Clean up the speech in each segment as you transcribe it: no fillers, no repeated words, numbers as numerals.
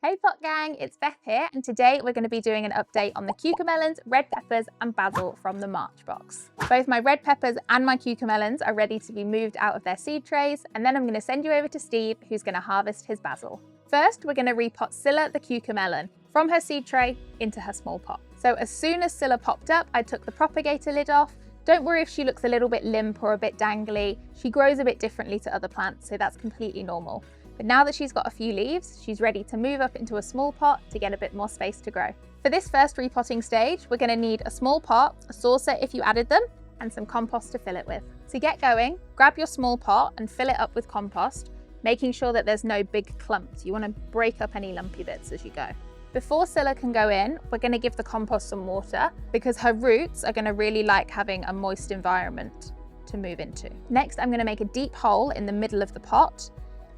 Hey pot gang, it's Beth here, and today we're going to be doing an update on the cucamelons, red peppers and basil from the March box. Both my red peppers and my cucamelons are ready to be moved out of their seed trays, and then I'm going to send you over to Steve, who's going to harvest his basil. First, we're going to repot Scylla the cucamelon from her seed tray into her small pot. So as soon as Scylla popped up, I took the propagator lid off. Don't worry if she looks a little bit limp or a bit dangly. She grows a bit differently to other plants, so that's completely normal. But now that she's got a few leaves, she's ready to move up into a small pot to get a bit more space to grow. For this first repotting stage, we're going to need a small pot, a saucer if you added them, and some compost to fill it with. To get going, grab your small pot and fill it up with compost, making sure that there's no big clumps. You want to break up any lumpy bits as you go. Before Scylla can go in, we're going to give the compost some water because her roots are going to really like having a moist environment to move into. Next, I'm going to make a deep hole in the middle of the pot.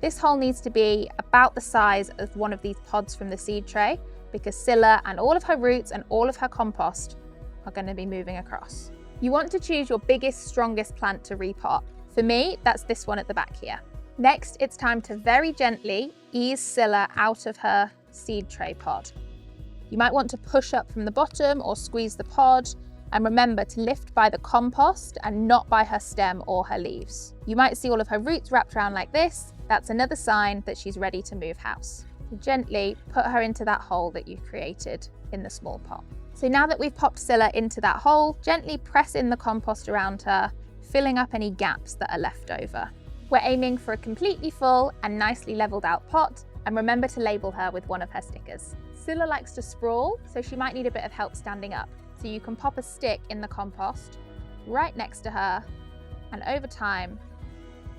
This hole needs to be about the size of one of these pods from the seed tray because Scylla and all of her roots and all of her compost are going to be moving across. You want to choose your biggest, strongest plant to repot. For me, that's this one at the back here. Next, it's time to very gently ease Scylla out of her seed tray pod. You might want to push up from the bottom or squeeze the pod, and remember to lift by the compost and not by her stem or her leaves. You might see all of her roots wrapped around like this. That's another sign that she's ready to move house. So gently put her into that hole that you've created in the small pot. So now that we've popped Scylla into that hole, gently press in the compost around her, filling up any gaps that are left over. We're aiming for a completely full and nicely leveled out pot, and remember to label her with one of her stickers. Scylla likes to sprawl, so she might need a bit of help standing up. So you can pop a stick in the compost right next to her, and over time,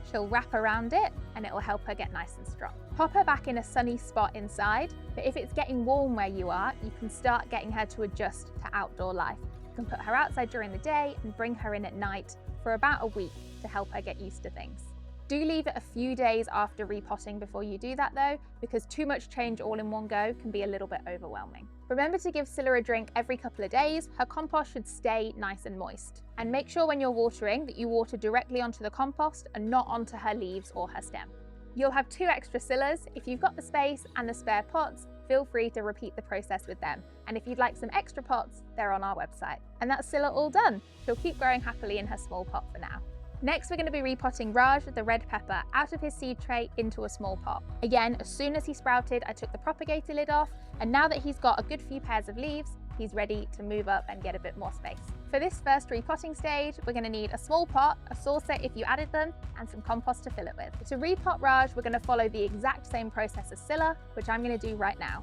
she'll wrap around it and it will help her get nice and strong. Pop her back in a sunny spot inside, but if it's getting warm where you are, you can start getting her to adjust to outdoor life. You can put her outside during the day and bring her in at night for about a week to help her get used to things. Do leave it a few days after repotting before you do that though, because too much change all in one go can be a little bit overwhelming. Remember to give Scylla a drink every couple of days. Her compost should stay nice and moist. And make sure when you're watering that you water directly onto the compost and not onto her leaves or her stem. You'll have 2 extra Scyllas. If you've got the space and the spare pots, feel free to repeat the process with them. And if you'd like some extra pots, they're on our website. And that's Scylla all done. She'll keep growing happily in her small pot for now. Next, we're going to be repotting Raj, the red pepper, out of his seed tray into a small pot. Again, as soon as he sprouted, I took the propagator lid off, and now that he's got a good few pairs of leaves, he's ready to move up and get a bit more space. For this first repotting stage, we're going to need a small pot, a saucer if you added them, and some compost to fill it with. To repot Raj, we're going to follow the exact same process as Scylla, which I'm going to do right now.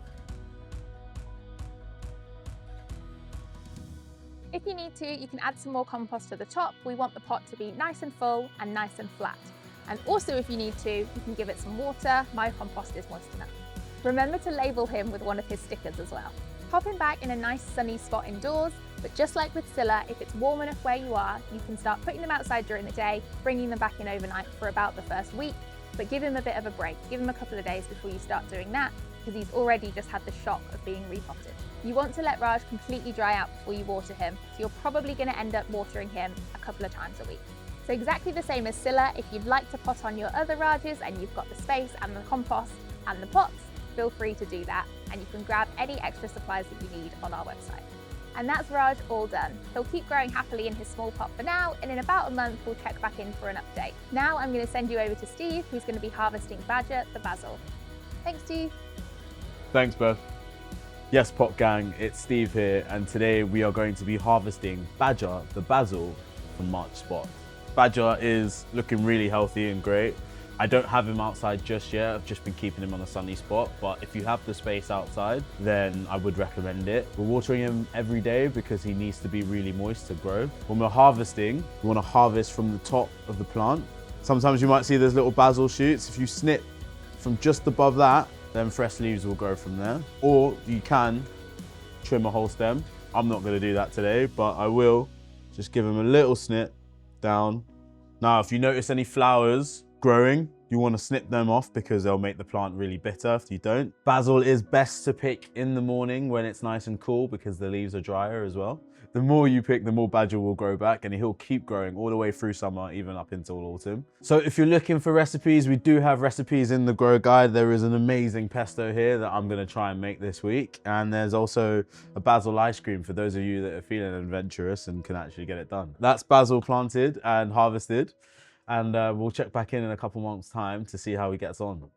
If you need to, you can add some more compost to the top. We want the pot to be nice and full and nice and flat. And also if you need to, you can give it some water. My compost is moist enough. Remember to label him with one of his stickers as well. Pop him back in a nice sunny spot indoors, but just like with Scylla, if it's warm enough where you are, you can start putting them outside during the day, bringing them back in overnight for about the first week, but give him a bit of a break. Give him a couple of days before you start doing that, because he's already just had the shock of being repotted. You want to let Raj completely dry out before you water him, so you're probably going to end up watering him a couple of times a week. So exactly the same as Scylla, if you'd like to pot on your other Rajas and you've got the space and the compost and the pots, feel free to do that, and you can grab any extra supplies that you need on our website. And that's Raj all done. He'll keep growing happily in his small pot for now, and in about a month we'll check back in for an update. Now I'm going to send you over to Steve, who's going to be harvesting Badger the basil. Thanks, Steve. Thanks, Beth. Yes, Pot Gang, it's Steve here, and today we are going to be harvesting Badger, the basil, from March spot. Badger is looking really healthy and great. I don't have him outside just yet, I've just been keeping him on a sunny spot, but if you have the space outside, then I would recommend it. We're watering him every day because he needs to be really moist to grow. When we're harvesting, we want to harvest from the top of the plant. Sometimes you might see there's little basil shoots. If you snip from just above that, then fresh leaves will grow from there. Or you can trim a whole stem. I'm not going to do that today, but I will just give them a little snip down. Now, if you notice any flowers growing, you want to snip them off because they'll make the plant really bitter if you don't. Basil is best to pick in the morning when it's nice and cool because the leaves are drier as well. the more you pick, the more basil will grow back, and he'll keep growing all the way through summer, even up until autumn. So if you're looking for recipes, we do have recipes in the grow guide. There is an amazing pesto here that I'm gonna try and make this week. And there's also a basil ice cream for those of you that are feeling adventurous and can actually get it done. That's basil planted and harvested. And we'll check back in a couple months' time to see how he gets on.